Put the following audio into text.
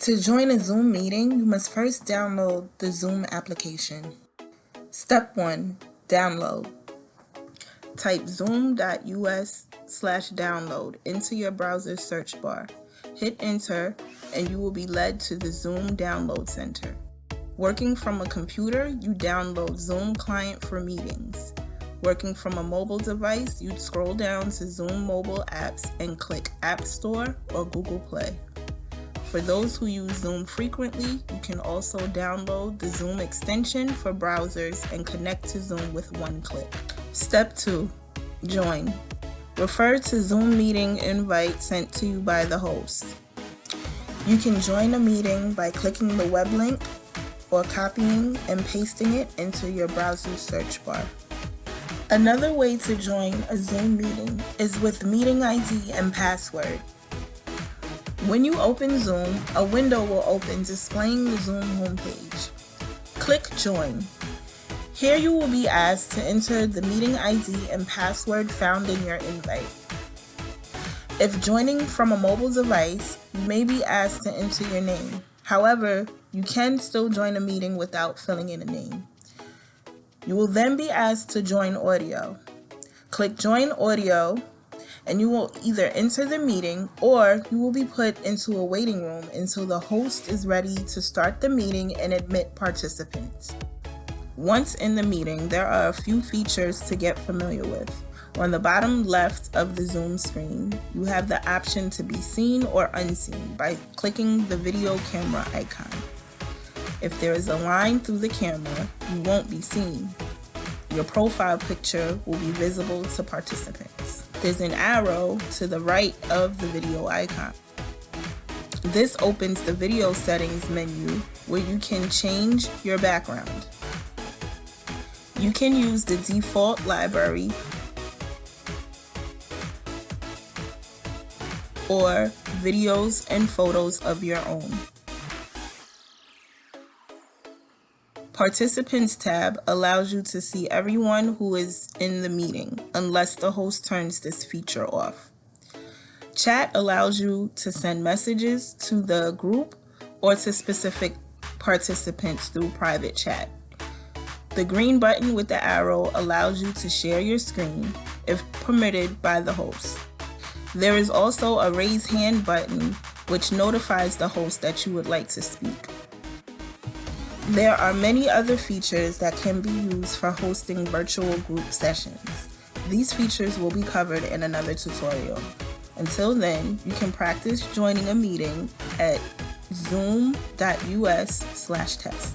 To join a Zoom meeting, you must first download the Zoom application. Step 1. Download. Type zoom.us/download into your browser search bar. Hit enter and you will be led to the Zoom Download Center. Working from a computer, you download Zoom Client for meetings. Working from a mobile device, you'd scroll down to Zoom mobile apps and click App Store or Google Play. For those who use Zoom frequently, you can also download the Zoom extension for browsers and connect to Zoom with one click. Step 2. Join. Refer to Zoom meeting invite sent to you by the host. You can join a meeting by clicking the web link or copying and pasting it into your browser search bar. Another way to join a Zoom meeting is with meeting ID and password. When you open Zoom, a window will open displaying the Zoom homepage. Click Join. Here you will be asked to enter the meeting ID and password found in your invite. If joining from a mobile device, you may be asked to enter your name. However, you can still join a meeting without filling in a name. You will then be asked to join audio. Click Join Audio, and you will either enter the meeting or you will be put into a waiting room until the host is ready to start the meeting and admit participants. Once in the meeting, there are a few features to get familiar with. On the bottom left of the Zoom screen, you have the option to be seen or unseen by clicking the video camera icon. If there is a line through the camera, you won't be seen. Your profile picture will be visible to participants. There's an arrow to the right of the video icon. This opens the video settings menu where you can change your background. You can use the default library or videos and photos of your own. Participants tab allows you to see everyone who is in the meeting, unless the host turns this feature off. Chat allows you to send messages to the group or to specific participants through private chat. The green button with the arrow allows you to share your screen, if permitted by the host. There is also a raise hand button, which notifies the host that you would like to speak. There are many other features that can be used for hosting virtual group sessions. These features will be covered in another tutorial. Until then, you can practice joining a meeting at zoom.us/test.